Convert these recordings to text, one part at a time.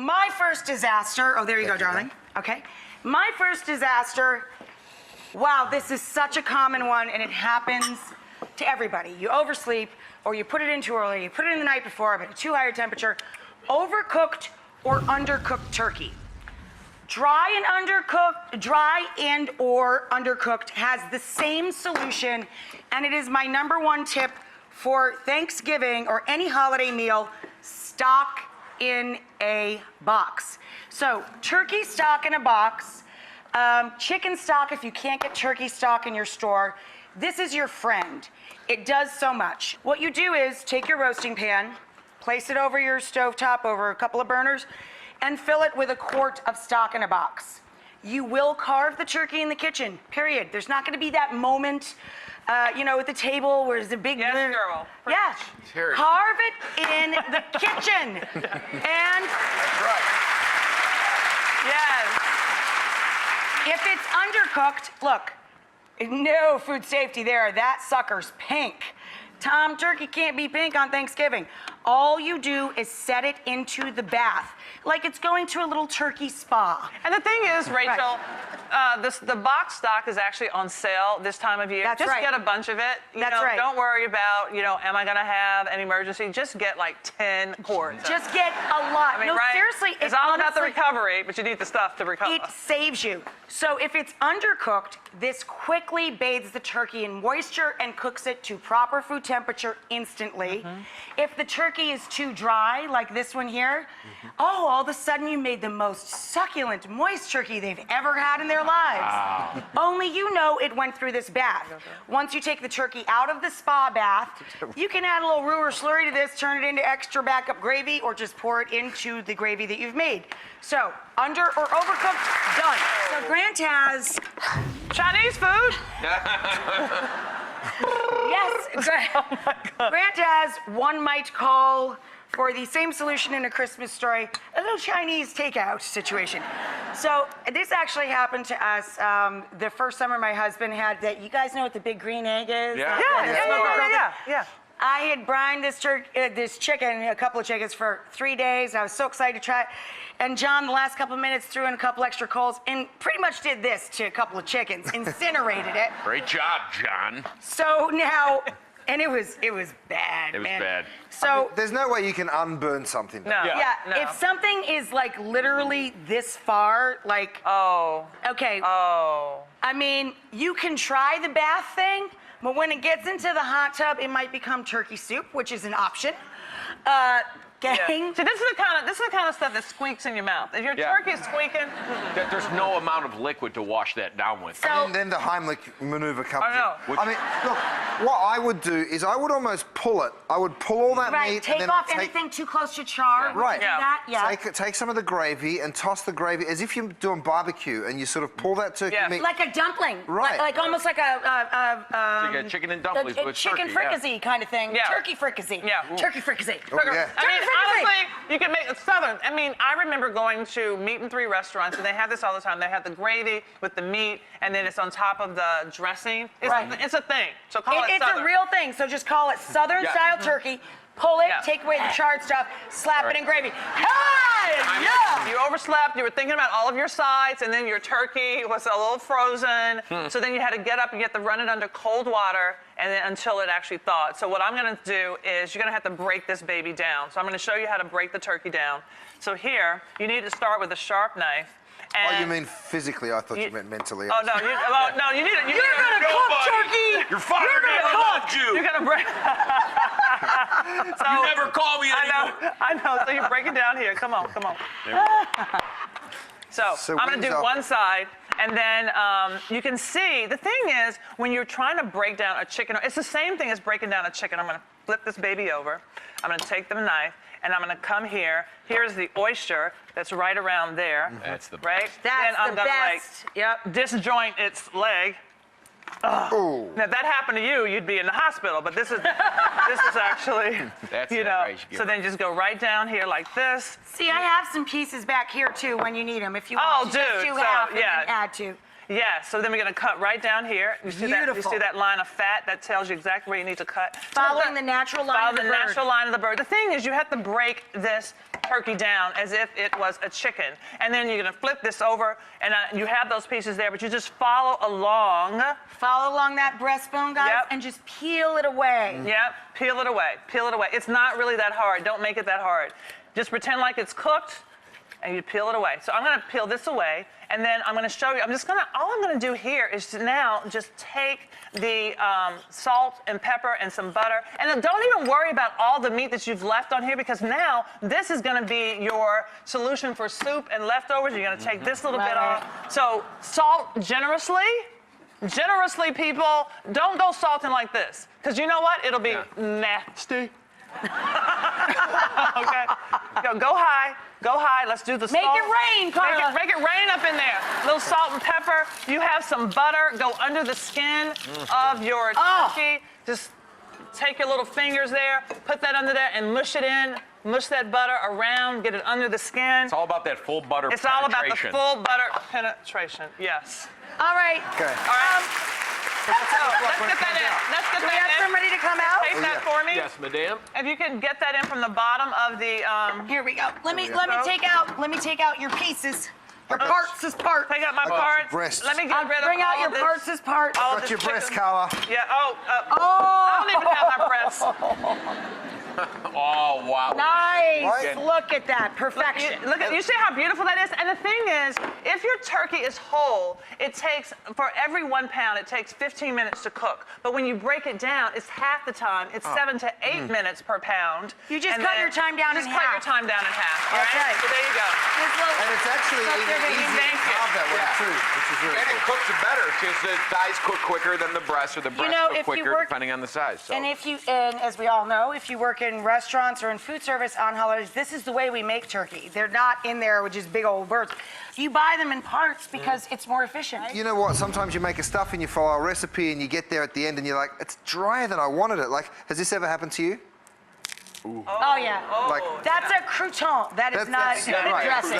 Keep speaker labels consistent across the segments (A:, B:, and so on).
A: my first disaster, oh, there you go, darling. Okay. My first disaster, wow, this is such a common one, and it happens to everybody. You oversleep, or you put it in too early, you put it in the night before, but at too high a temperature. Overcooked or undercooked turkey. Dry and or undercooked has the same solution, and it is my #1 tip for Thanksgiving or any holiday meal: stock in a box. So turkey stock in a box, chicken stock if you can't get turkey stock in your store. This is your friend. It does so much. What you do is take your roasting pan, place it over your stovetop over a couple of burners, and fill it with a quart of stock in a box. You will carve the turkey in the kitchen, period. There's not gonna be that moment, at the table where there's a big...
B: Yes, girl.
A: Yeah. Carve it in the kitchen. And...
C: That's right.
B: Yes.
A: If it's undercooked, look, no food safety there. That sucker's pink. Tom, turkey can't be pink on Thanksgiving. All you do is set it into the bath, like it's going to a little turkey spa.
B: And the thing is, Rachel, the box stock is actually on sale this time of year.
A: That's
B: Just
A: right.
B: get a bunch of it.
A: That's right.
B: Don't worry about, am I going to have an emergency? Just get like 10 quarts.
A: Just get a lot.
B: I mean,
A: no,
B: right?
A: seriously.
B: It's all about the recovery, but you need the stuff to recover.
A: It saves you. So if it's undercooked, this quickly bathes the turkey in moisture and cooks it to proper food temperature instantly. If the turkey is too dry, like this one here, all of a sudden you made the most succulent, moist turkey they've ever had in their lives. Only you know it went through this bath. Once you take the turkey out of the spa bath, you can add a little roux or slurry to this, turn it into extra backup gravy, or just pour it into the gravy that you've made. So, under or overcooked, done. So Grant has...
B: Chinese food?
A: Yes, Grant has, one might call, for the same solution in A Christmas Story, a little Chinese takeout situation. So this actually happened to us the first summer my husband had that. You guys know what the big green egg is?
B: Yeah.
A: I had brined this chicken, a couple of chickens, for 3 days. I was so excited to try it. And John, the last couple of minutes, threw in a couple extra coals and pretty much did this to a couple of chickens, incinerated it.
C: Great job, John.
A: So now, and it was bad,
C: It was
A: man.
C: bad.
A: So
D: There's no way you can unburn something.
B: No.
A: yeah,
B: No.
A: if something is like literally this far, like,
B: Oh.
A: okay,
B: Oh.
A: I mean, you can try the bath thing, but when it gets into the hot tub, it might become turkey soup, which is an option.
B: Yeah.
A: Gang.
B: See, this is the kind of stuff that squeaks in your mouth. If your turkey is squeaking,
C: There's no amount of liquid to wash that down with.
A: So,
D: And then the Heimlich maneuver comes
B: I know.
D: in. I mean, look, what I would do is I would almost pull it. I would pull all that
A: right,
D: meat
A: take
D: and then
A: off anything too close to char.
C: Yeah.
D: Right.
A: Do
B: Yeah.
A: that, yeah.
D: Take some of the gravy and toss the gravy as if you're doing barbecue, and you sort of pull that turkey
B: Yeah.
D: meat.
A: Like a dumpling.
D: Right.
A: Like almost like
C: So you got chicken and dumplings
A: a
C: with
A: chicken
C: turkey, yeah.
A: fricassee kind of thing.
B: Yeah.
A: Turkey fricassee.
B: Yeah.
A: Turkey fricassee.
D: Oh, yeah.
B: I mean,
A: Turkey fricassee.
B: honestly, you can make it Southern. I mean, I remember going to Meat and Three restaurants, and they have this all the time. They have the gravy with the meat, and then it's on top of the dressing. It's,
A: Right.
B: it's a thing. So call it
A: It's
B: Southern.
A: a real thing, so just call it Southern style turkey. Pull it,
B: Yeah.
A: take away the charred stuff, slap it in gravy. Hey! Yeah!
B: You overslept, you were thinking about all of your sides, and then your turkey was a little frozen. So then you had to get up and you had to run it under cold water and then until it actually thawed. So what I'm gonna do is you're gonna have to break this baby down. So I'm gonna show you how to break the turkey down. So here, you need to start with a sharp knife.
D: Oh,
B: And
D: you mean physically? I thought you meant mentally.
B: Oh, no, you need it.
A: You're gonna cook turkey!
C: Your father never loved you.
B: You're gonna break. So,
C: You never call me anymore.
B: I know. So you break it down here. Come on. So I'm gonna
D: wings
B: do
D: up.
B: one side, and then you can see, the thing is, when you're trying to break down a chicken, it's the same thing as breaking down a chicken. I'm gonna flip this baby over. I'm gonna take the knife, and I'm gonna come here. Here's the oyster that's right around there.
C: That's the
B: right?
A: That's
B: then I'm
A: the
B: gonna
A: best. Yep.
B: like disjoint its leg.
D: Oh.
B: Now, if that happened to you, you'd be in the hospital, but this is actually,
C: That's
B: you
C: it,
B: know.
C: right, you get
B: So then just go right down here like this.
A: See, I have some pieces back here too when you need them. If you
B: Oh,
A: want to just
B: dude,
A: do
B: so,
A: half and
B: yeah.
A: then add to.
B: Yes, so then we're gonna cut right down here. You see that? You
A: Beautiful.
B: see that line of fat? That tells you exactly where you need to cut.
A: Following the natural line of the
B: Follow the
A: bird.
B: natural line of the bird. The thing is, you have to break this turkey down as if it was a chicken. And then you're gonna flip this over, and you have those pieces there, but you just follow along.
A: Follow along that breastbone, guys,
B: Yep.
A: and just peel it away.
B: Yep, peel it away, peel it away. It's not really that hard. Don't make it that hard. Just pretend like it's cooked, and you peel it away. So I'm gonna peel this away, and then I'm gonna show you. All I'm gonna do here is to now just take the salt and pepper and some butter, and then don't even worry about all the meat that you've left on here, because now this is gonna be your solution for soup and leftovers. You're gonna take this little bit
A: Right.
B: off. So salt generously. Generously, people. Don't go salting like this, because you know what? It'll be nasty. Okay. Go high. Go high. Let's do the
A: Make
B: salt.
A: it rain, Carla.
B: Make it rain up in there. A little salt and pepper. You have some butter. Go under the skin of your turkey. Just take your little fingers there, put that under there, and mush it in. Mush that butter around. Get it under the skin.
C: It's all about that full butter
B: It's all about the
C: penetration.
B: full butter penetration. Yes.
A: All right.
D: Okay.
B: All right. Let's get that in. Let's get
A: Do we have
B: that in.
A: somebody to come out?
B: Taste that for me.
C: Yes, madame.
B: If you can get that in from the bottom of the,
A: Here we go. Let me take out your pieces. Your parts is part.
B: take out my parts.
D: breasts.
B: Let me get rid of
A: Bring out
B: all
A: your
B: of this.
A: parts is part.
B: all of
D: Got
B: this
D: your breast,
B: chicken.
D: Carla.
B: Yeah. I don't even have my breasts.
C: Oh, wow.
A: Nice.
D: Right.
A: Look at that. Perfection.
B: You see how beautiful that is? And the thing is, if your turkey is whole, it takes, for every 1 pound, it takes 15 minutes to cook. But when you break it down, it's half the time. It's 7 to 8 minutes per pound.
A: You just
B: And
A: cut
B: then
A: your time down
B: you
A: in
B: just cut
A: half.
B: your time down in half. All
A: That's right.
B: So there you go.
D: And it's actually
A: Stuff
D: even
A: they're gonna
D: easier
B: make
D: to
B: it.
D: carve that way
C: Yeah.
D: too, which is really
C: And it
D: cool.
C: cooks it better because the thighs cook quicker than the breasts, or the breasts
A: know,
C: cook
A: if you
C: quicker
A: work-
C: depending on the size. So.
A: And as we all know, if you work in restaurants or in food service on holidays, this is the way we make turkey. They're not in there with just big old birds. You buy them in parts because it's more efficient.
D: You know what? Sometimes you make a stuffing, you follow a recipe, and you get there at the end, and you're like, it's drier than I wanted it. Like, has this ever happened to you?
A: Oh yeah.
D: Like,
A: That's a crouton. That is not
D: that's right.
A: dressing.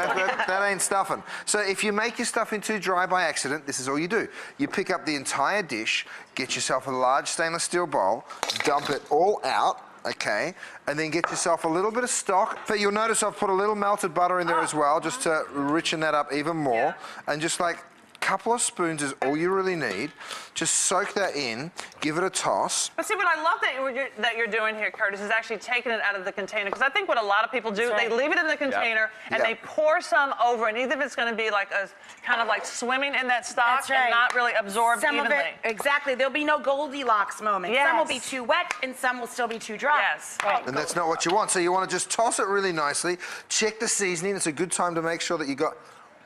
D: That ain't stuffing. So if you make your stuffing too dry by accident, this is all you do. You pick up the entire dish, get yourself a large stainless steel bowl, dump it all out, okay, and then get yourself a little bit of stock. But you'll notice I've put a little melted butter in there as well, just to richen that up even more. And just like a couple of spoons is all you really need. Just soak that in, give it a toss.
B: But see, what I love that you're doing here, Curtis, is actually taking it out of the container. Because I think what a lot of people do,
A: That's right.
B: they leave it in the container and
D: Yep.
B: they pour some over, and either it's going to be like a kind of like swimming in that stock
A: That's right.
B: and not really absorbed
A: Some
B: evenly.
A: of it, exactly. There'll be no Goldilocks moment. Some will be
B: Yes.
A: too wet and some will still be too dry.
B: Yes.
A: Right.
D: And that's not what you want. So you want to just toss it really nicely. Check the seasoning. It's a good time to make sure that you got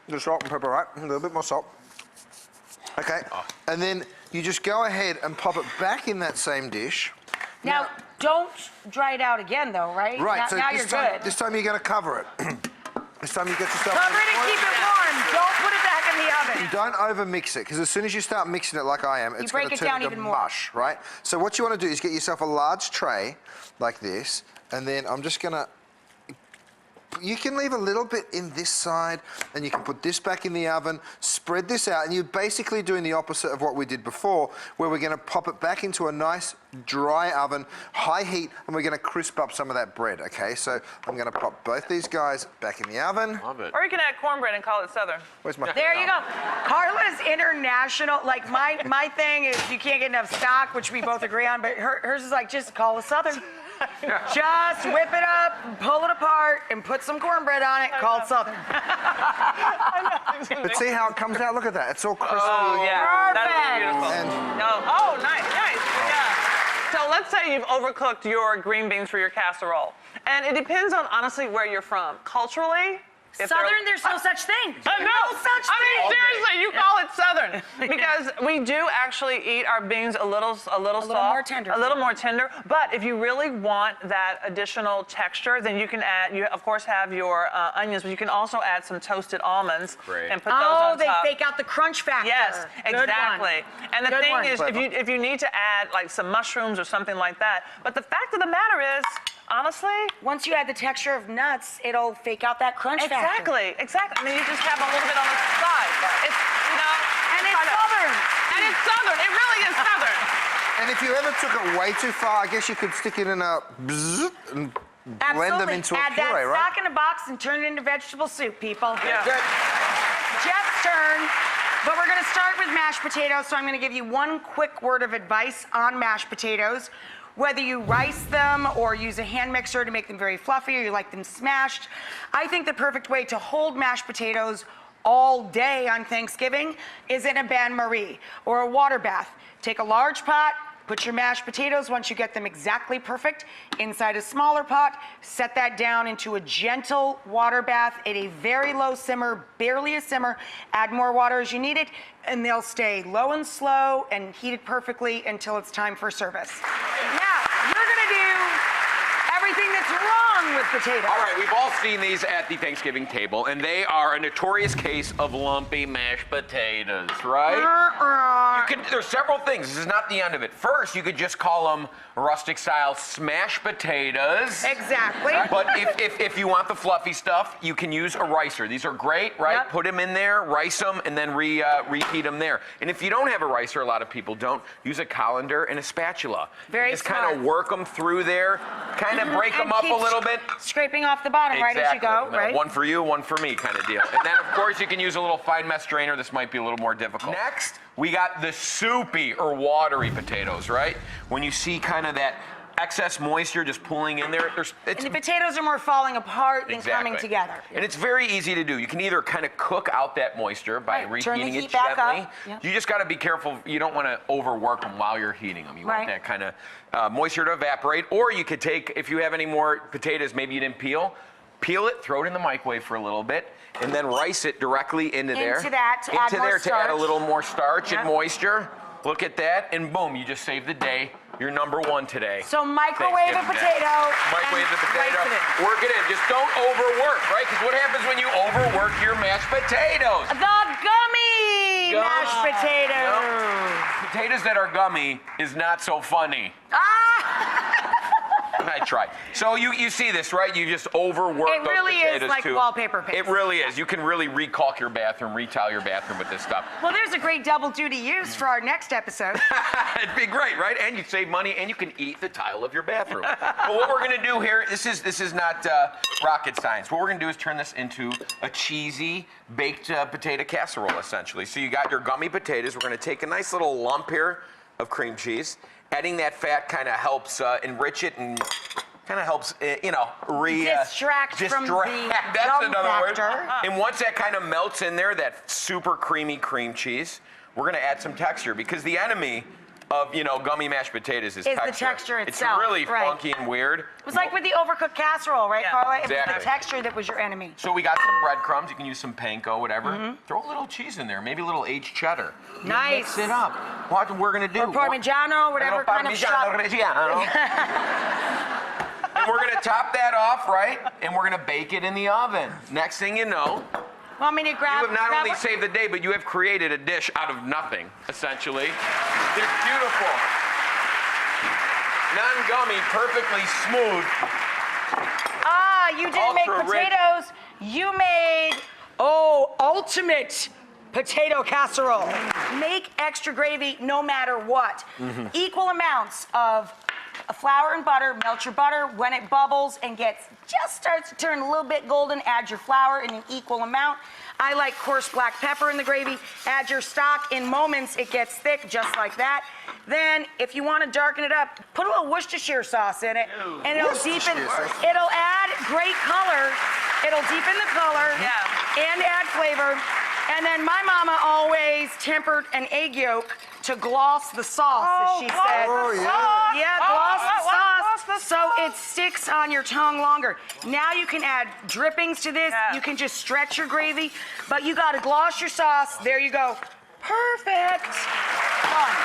D: the salt and pepper right. A little bit more salt. Okay. And then you just go ahead and pop it back in that same dish.
A: Now, don't dry it out again, though, right?
D: Right.
A: Now,
D: so
A: now
D: this
A: you're
D: time,
A: good.
D: this time you're going to cover it. This time you get yourself.
A: Cover it and keep it warm. Don't put it back in the oven.
D: You don't over mix it, because as soon as you start mixing it like I am, it's going
A: break
D: to
A: it
D: turn
A: down
D: into
A: even more.
D: mush, right? So what you want to do is get yourself a large tray like this, and then I'm just going to. You can leave a little bit in this side, and you can put this back in the oven, spread this out, and you're basically doing the opposite of what we did before, where we're going to pop it back into a nice dry oven, high heat, and we're going to crisp up some of that bread, okay? So I'm going to pop both these guys back in the oven.
C: Love it.
B: Or you can add cornbread and call it Southern.
D: Where's my...
A: There you go. Carla's international. Like, my thing is you can't get enough stock, which we both agree on, but hers is like, just call a Southern. Just whip it up, pull it apart, and put some cornbread on it, call it Southern.
D: But see how it comes out? Look at that. It's all crispy.
B: Oh, yeah. That's
A: Perfect.
B: beautiful.
D: And
B: Oh, nice. Yeah. So let's say you've overcooked your green beans for your casserole. And it depends on, honestly, where you're from. Culturally, if they're-
A: Southern, there's no such thing.
B: I know.
A: No such
B: I mean,
A: thing.
B: seriously, you call it Southern because we do actually eat our beans a little soft,
A: more tender.
B: a little more tender. But if you really want that additional texture, then you can add. You of course have your onions, but you can also add some toasted almonds
C: Great.
B: and put those
A: Oh,
B: on
A: they
B: top.
A: fake out the crunch factor.
B: Yes,
A: Good one.
B: exactly. And the
A: Good
B: thing
A: one.
B: is, if you need to add like some mushrooms or something like that, but the fact of the matter is, Honestly?
A: Once you add the texture of nuts, it'll fake out that crunch factor.
B: Exactly. And then you just have a little bit on the side. It's, you know.
A: And it's southern.
B: And it's southern. It really is southern.
D: And if you ever took it way too far, I guess you could stick it in a bzzz and blend them into
A: Add
D: a puree,
A: that
D: right?
A: stock in a box and turn it into vegetable soup, people.
B: Yeah.
D: Good.
A: Jeff's turn, but we're going to start with mashed potatoes, so I'm going to give you one quick word of advice on mashed potatoes. Whether you rice them or use a hand mixer to make them very fluffy or you like them smashed, I think the perfect way to hold mashed potatoes all day on Thanksgiving is in a bain-marie or a water bath. Take a large pot, put your mashed potatoes, once you get them exactly perfect, inside a smaller pot, set that down into a gentle water bath at a very low simmer, barely a simmer, add more water as you need it, and they'll stay low and slow and heated perfectly until it's time for service. Now, you're gonna do everything that's wrong with potatoes.
C: All right, we've all seen these at the Thanksgiving table, and they are a notorious case of lumpy mashed potatoes, right? There's several things. This is not the end of it. First, you could just call them rustic-style smashed potatoes.
A: Exactly.
C: But if you want the fluffy stuff, you can use a ricer. These are great, right?
A: Yep.
C: Put them in there, rice them, and then reheat them there. And if you don't have a ricer, a lot of people don't, use a colander and a spatula.
A: Very
C: just
A: smart.
C: kind of work them through there, kind of break them
A: And
C: up a
A: keep
C: little bit.
A: Scraping off the bottom right as you go,
C: No,
A: right?
C: one for you, one for me kind of deal. And then, of course, you can use a little fine mesh strainer. This might be a little more difficult. Next, we got the soupy or watery potatoes, right? When you see kind of that excess moisture just pooling in there,
A: And the potatoes are more falling apart than coming together.
C: And it's very easy to do. You can either kind of cook out that moisture by
A: Right, turn the
C: reheating it
A: heat back
C: gently.
A: up. Yep.
C: You just got to be careful. You don't want to overwork them while you're heating them. You want
A: Right.
C: that kind of moisture to evaporate. Or you could take, if you have any more potatoes maybe you didn't peel it, throw it in the microwave for a little bit, and then rice it directly into there.
A: Into that to add more
C: to add a
A: starch.
C: little more starch
A: Yep.
C: and moisture. Look at that, and boom, you just saved the day. You're number one today.
A: So microwave a
C: Thanksgiving day.
A: potato.
C: Microwave
A: and
C: the potato.
A: rice it in.
C: Work it in. Just don't overwork, right? Because what happens when you overwork your mashed potatoes?
A: The gummy mashed potato.
C: No. Potatoes that are gummy is not so funny. I tried. So you see this, right? You just overwork
A: It
C: those
A: really
C: potatoes
A: is like
C: too.
A: wallpaper paste.
C: It really is. You can really recaulk your bathroom, retile your bathroom with this stuff.
A: Well, there's a great double duty use for our next episode.
C: It'd be great, right? And you save money, and you can eat the tile of your bathroom. But what we're gonna do here, this is not rocket science. What we're gonna do is turn this into a cheesy baked potato casserole, essentially. So you got your gummy potatoes. We're gonna take a nice little lump here of cream cheese. Adding that fat kind of helps enrich it and kind of helps,
A: Distract from the
C: That's
A: gum
C: another word.
A: factor.
C: And once that kind of melts in there, that super creamy cream cheese, we're gonna add some texture because the enemy of gummy mashed potatoes is
A: the
C: texture.
A: texture itself,
C: It's really
A: right.
C: funky and weird.
A: It was like with the overcooked casserole, right,
B: Yeah.
A: Carla? It was
C: Exactly.
A: the texture that was your enemy.
C: So we got some breadcrumbs. You can use some panko, whatever.
A: Mm-hmm.
C: Throw a little cheese in there, maybe a little aged cheddar. You
A: Nice.
C: Mix it up. What we're gonna do?
A: Or Parmigiano, whatever kind of shop.
C: Reggiano. And we're gonna top that off, right? And we're gonna bake it in the oven. Next thing you know,
A: Want me to grab?
C: you have not
A: grab
C: only
A: one?
C: saved the day, but you have created a dish out of nothing, essentially. It's beautiful. Non-gummy, perfectly smooth.
A: You didn't make
C: Ultra rich.
A: potatoes. You made, ultimate potato casserole. Make extra gravy no matter what. Equal amounts of flour and butter. Melt your butter. When it bubbles and starts to turn a little bit golden, add your flour in an equal amount. I like coarse black pepper in the gravy. Add your stock. In moments, it gets thick, just like that. Then, if you want to darken it up, put a little Worcestershire sauce in it, and it'll deepen. It'll add great color. It'll deepen the color and add flavor. And then my mama always tempered an egg yolk to gloss the sauce, as she said.
D: Oh, yeah.
A: Yeah, gloss the sauce so it sticks on your tongue longer. Now you can add drippings to this.
B: Yeah.
A: You can just stretch your gravy, but you got to gloss your sauce. There you go. Perfect. Done.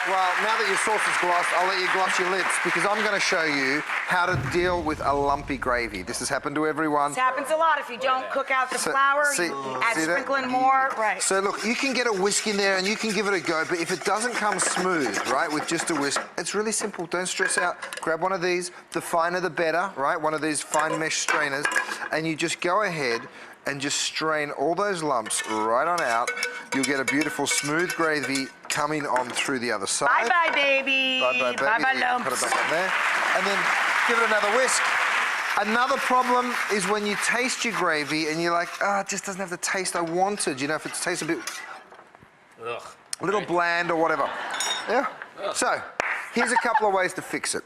D: Well, now that your sauce is glossed, I'll let you gloss your lips because I'm going to show you how to deal with a lumpy gravy. This has happened to everyone.
A: This happens a lot if you don't cook out the flour, you add
D: see that?
A: sprinkling more. Right.
D: So look, you can get a whisk in there and you can give it a go, but if it doesn't come smooth, right, with just a whisk, it's really simple. Don't stress out. Grab one of these. The finer the better, right? One of these fine mesh strainers, and you just go ahead and just strain all those lumps right on out. You'll get a beautiful smooth gravy coming on through the other side.
A: Bye-bye, baby.
D: Bye-bye, baby.
A: Bye-bye,
D: You can put
A: lumps.
D: it back on there. And then give it another whisk. Another problem is when you taste your gravy and you're like, oh, it just doesn't have the taste I wanted. You know, if it tastes a bit, a little bland or whatever. Yeah? So, here's a couple of ways to fix it.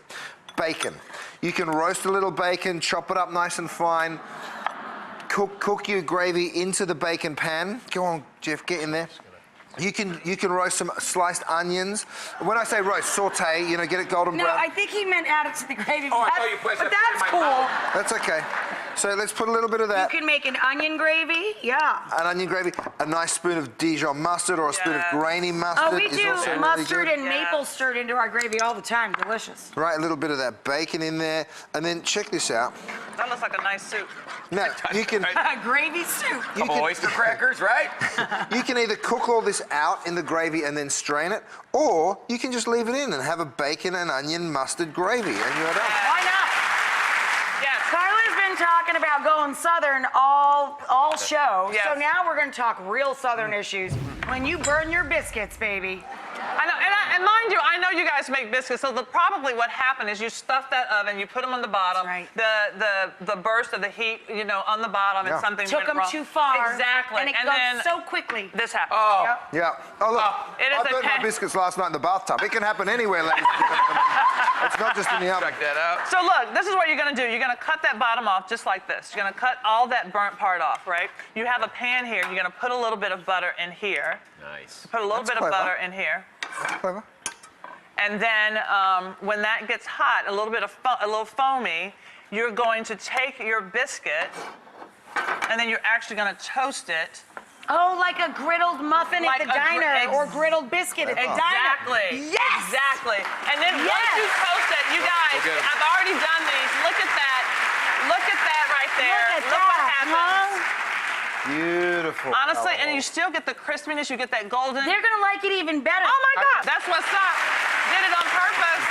D: Bacon. You can roast a little bacon, chop it up nice and fine, cook your gravy into the bacon pan. Go on, Jeff, get in there. You can roast some sliced onions. When I say roast, saute, you know, get it golden
A: No,
D: brown.
A: I think he meant add it to the gravy.
C: Oh, I thought you put
A: but
C: that in
A: that's
C: my
A: cool.
C: mouth.
D: That's okay. So let's put a little bit of
A: You
D: that.
A: can make an onion gravy. Yeah.
D: An onion gravy, a nice spoon of Dijon mustard or a spoon of
B: Yes.
D: grainy mustard
A: Oh, we
D: is
A: do
D: also really
A: mustard
D: good.
A: and maple stirred into our gravy all the time. Delicious.
D: Right, a little bit of that bacon in there. And then check this out.
B: That looks like a nice soup.
D: Now, you can...
A: Gravy soup.
D: You
C: Couple
D: can,
C: oyster crackers, right?
D: you can either cook all this out in the gravy and then strain it, or you can just leave it in and have a bacon and onion mustard gravy, and you're done.
A: Why not?
B: Yes.
A: Carla's been talking about going Southern all show.
B: Yes.
A: So now we're going to talk real Southern issues. When you burn your biscuits, baby.
B: I know, and mind you, I know you guys make biscuits, so probably what happened is you stuff that oven, you put them on the bottom.
A: Right.
B: The burst of the heat, you know, on the bottom,
D: Yeah.
B: and something
A: Took
B: went
A: them
B: wrong.
A: too far.
B: Exactly.
A: And it
B: then
A: goes so quickly.
B: this happened.
C: Oh.
A: Yep.
D: Yeah. Oh, look.
B: it is
D: I burnt my
B: okay.
D: biscuits last night in the bathtub. It can happen anywhere, ladies and gentlemen. It's not just in the oven.
C: Check that out.
B: So look, this is what you're gonna do. You're gonna cut that bottom off just like this. You're gonna cut all that burnt part off, right? You have a pan here. You're gonna put a little bit of butter in here.
C: Nice.
B: Put a little
D: That's
B: bit
D: clever.
B: of butter in here.
D: Clever.
B: And then when that gets hot, a little foamy, you're going to take your biscuit and then you're actually going to toast it.
A: Oh, like a griddled muffin
B: Like
A: at the
B: a
A: diner or griddled biscuit at the diner.
B: Exactly.
A: Yes.
B: Exactly. And then
A: Yes.
B: once you toast it, you guys,
C: We'll get 'em.
B: I've already done these. Look at that. Look at that right there.
A: Look at
B: what
A: that,
B: happens.
D: Beautiful.
B: Honestly, and
D: color.
B: you still get the crispiness, you get that golden.
A: They're going to like it even better.
B: Oh my God, that's what's up. Did it on purpose.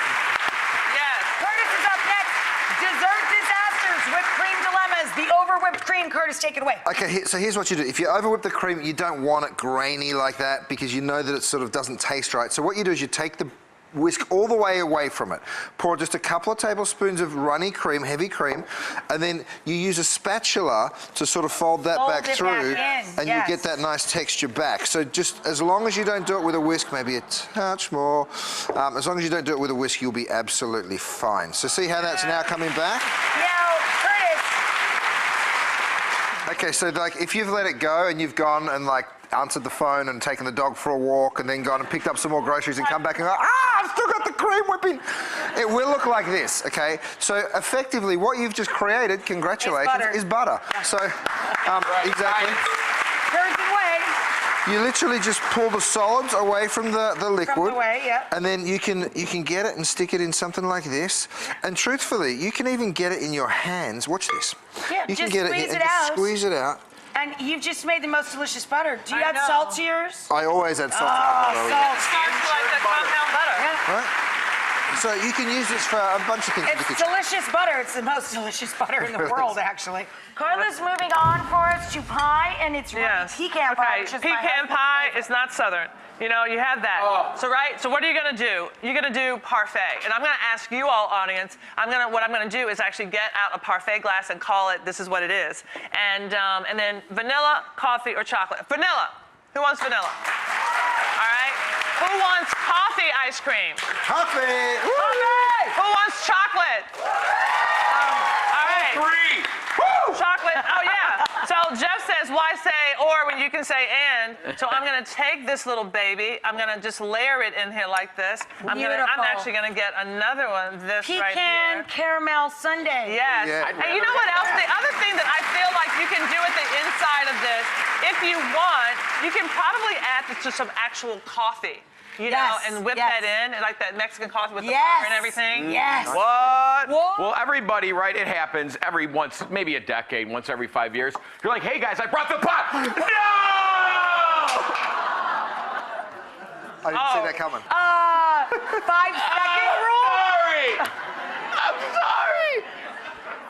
B: Yes.
A: Curtis is up next. Dessert disasters, whipped cream dilemmas, the over whipped cream. Curtis, take it away.
D: Okay, so here's what you do. If you over whip the cream, you don't want it grainy like that because you know that it sort of doesn't taste right. So what you do is you take the whisk all the way away from it. Pour just a couple of tablespoons of runny cream, heavy cream, and then you use a spatula to sort of fold that
A: Fold
D: back
A: it
D: through,
A: back in,
D: and
A: yes.
D: you get that nice texture back. So just as long as you don't do it with a whisk, maybe a touch more, as long as you don't do it with a whisk, you'll be absolutely fine. So see how that's now coming back?
A: Now, Curtis,
D: Okay, so like if you've let it go and you've gone and like answered the phone and taken the dog for a walk and then gone and picked up some more groceries and come back and go, I've still got the cream whipping. It will look like this, okay? So effectively what you've just created, congratulations,
A: butter.
D: is butter. So, exactly.
A: Curtis away.
D: You literally just pull the solids away from the liquid.
A: From the way, yeah.
D: And then you can get it and stick it in something like this. And truthfully, you can even get it in your hands. Watch this.
A: Yeah,
D: you can
A: just
D: get it
A: squeeze
D: and
A: it
D: just
A: out.
D: squeeze it out.
A: And you've just made the most delicious butter. Do you
B: I
A: add
B: know.
A: salt to yours?
D: I always add salt. to my butter.
A: Salt.
B: Starts like the compound butter.
A: Yeah.
D: Right? So you can use this for a bunch of things in the
A: It's
D: kitchen.
A: delicious butter. It's the most delicious butter in the world, actually. Carla's moving on for us to pie, and it's really
B: Yes.
A: pecan pie.
B: Okay,
A: Which is my
B: pecan
A: husband's
B: pie
A: favorite.
B: is not Southern. You know, you have that.
C: Oh.
B: So right. So what are you gonna do? You're gonna do parfait, and I'm gonna ask you all, audience. What I'm gonna do is actually get out a parfait glass and call it. This is what it is. And then vanilla, coffee, or chocolate. Vanilla. Who wants vanilla? All right. Who wants coffee ice cream?
D: Coffee! Woo!
B: Who wants chocolate? All right.
C: 3.
B: Chocolate. Oh yeah. So Jeff says, "Why say or when you can say and?" So I'm gonna take this little baby. I'm gonna just layer it in here like this. I'm
A: Beautiful.
B: actually gonna get another one. This right
A: Pecan
B: here.
A: caramel sundae.
B: Yes.
D: Yeah.
B: And you know what else? The other thing that I feel like you can do at the inside of this, if you want, you can probably add to some actual coffee. you know, and whip that in, and like that Mexican coffee with the fire and everything.
A: Yes.
C: What?
A: What?
C: Well, everybody, right? It happens every once, maybe a decade, once every 5 years. You're like, hey guys, I brought the pot. No!
D: I didn't see that coming.
A: 5-second rule?
C: Sorry. I'm sorry.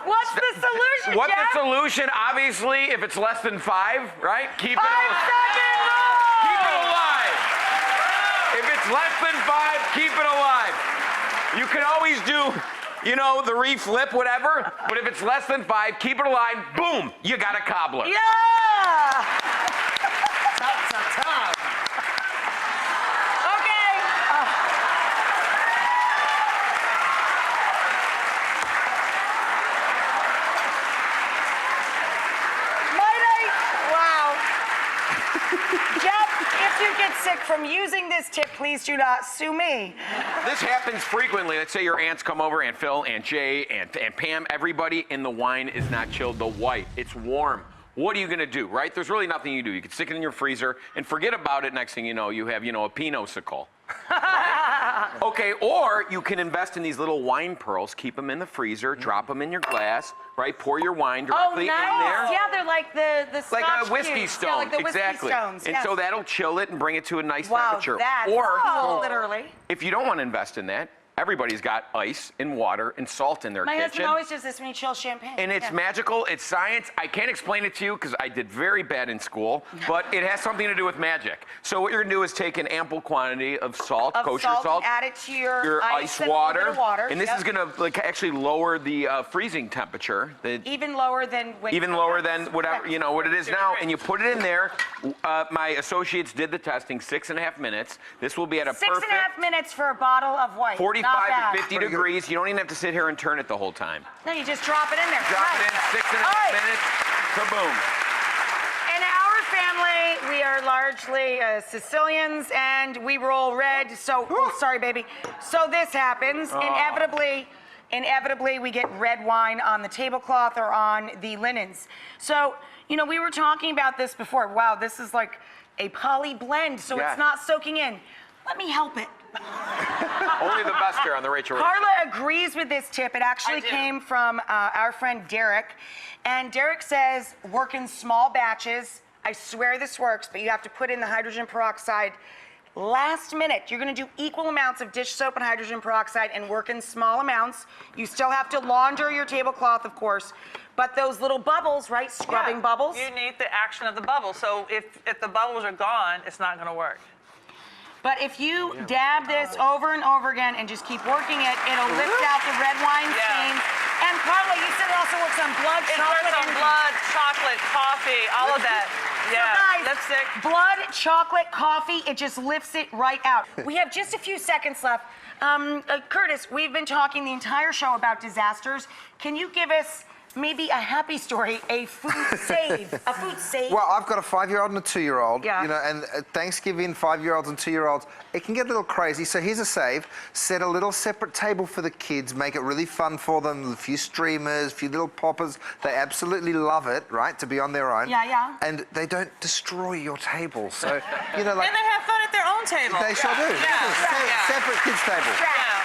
A: What's the solution,
C: What's
A: Jeff?
C: the solution? Obviously, if it's less than 5, right? Keep it
A: 5-second rule!
C: Keep it alive. If it's less than 5, keep it alive. You can always do, you know, the reflip, whatever. But if it's less than 5, keep it alive. Boom, you got a cobbler.
A: Yeah! Okay. Wow. Jeff, if you get sick from using this tip, please do not sue me.
C: This happens frequently. Let's say your aunts come over, Aunt Phil, Aunt Jay, and Pam, everybody, and the wine is not chilled, the white. It's warm. What are you gonna do, right? There's really nothing you do. You can stick it in your freezer and forget about it. Next thing you know, you have, you know, a Pinot-sicle. Okay, or you can invest in these little wine pearls, keep them in the freezer, drop them in your glass, right? Pour your wine directly in there.
A: Yeah, they're like the
C: Like
A: Scotch
C: a whiskey
A: cubes.
C: stone,
A: Yeah, like the
C: exactly.
A: whiskey stones.
C: And
A: yes.
C: so that'll chill it and bring it to a nice
A: Wow,
C: temperature.
A: that's
C: Or
A: cool. Literally.
C: if you don't want to invest in that, everybody's got ice and water and salt in their
A: My
C: kitchen.
A: husband always does this when he chills champagne.
C: And it's magical, it's science. I can't explain it to you because I did very bad in school, but it has something to do with magic. So what you're gonna do is take an ample quantity of salt, kosher salt,
A: add it to your
C: ice
A: and a little bit of water.
C: and this is gonna like actually lower the freezing temperature.
A: Even lower than when
C: Even lower than whatever, you know, what it is now, and you put it in there. My associates did the testing, 6.5 minutes. This will be at a
A: 6.5 minutes for a bottle of white.
C: 45
A: Not bad.
C: to 50 degrees. You don't even have to sit here and turn it the whole time.
A: No, you just drop it in there.
C: Drop it in, 6.5 minutes, kaboom.
A: In our family, we are largely Sicilians, and we roll red. So, sorry, baby. So this happens. Inevitably, we get red wine on the tablecloth or on the linens. So, you know, we were talking about this before. Wow, this is like a poly blend, so
C: Yes.
A: it's not soaking in. Let me help it.
C: Only the best here on the Rachael.
A: Carla agrees with this tip. It actually came from our friend Derek. And Derek says, work in small batches. I swear this works, but you have to put in the hydrogen peroxide last minute. You're gonna do equal amounts of dish soap and hydrogen peroxide and work in small amounts. You still have to launder your tablecloth, of course, but those little bubbles, right, scrubbing bubbles.
B: You need the action of the bubbles. So if the bubbles are gone, it's not gonna work.
A: But if you dab this over and over again and just keep working it, it'll lift out the red wine stains. And Carla, you said it also works on blood,
B: It
A: chocolate,
B: works on
A: and
B: blood, chocolate, coffee, all of that. Yeah,
A: guys,
B: lipstick.
A: blood, chocolate, coffee, it just lifts it right out. We have just a few seconds left. Curtis, we've been talking the entire show about disasters. Can you give us maybe a happy story, a food save, a food save?
D: Well, I've got a 5-year-old and a 2-year-old.
A: Yeah.
D: You know, and Thanksgiving, 5-year-olds and 2-year-olds, it can get a little crazy. So here's a save. Set a little separate table for the kids. Make it really fun for them. A few streamers, a few little poppers. They absolutely love it, right, to be on their own.
A: Yeah, yeah.
D: And they don't destroy your table. So, you know, like...
B: And they have fun at their own table.
D: They sure do.
B: Yeah.
D: Separate kids' table.
A: Strap.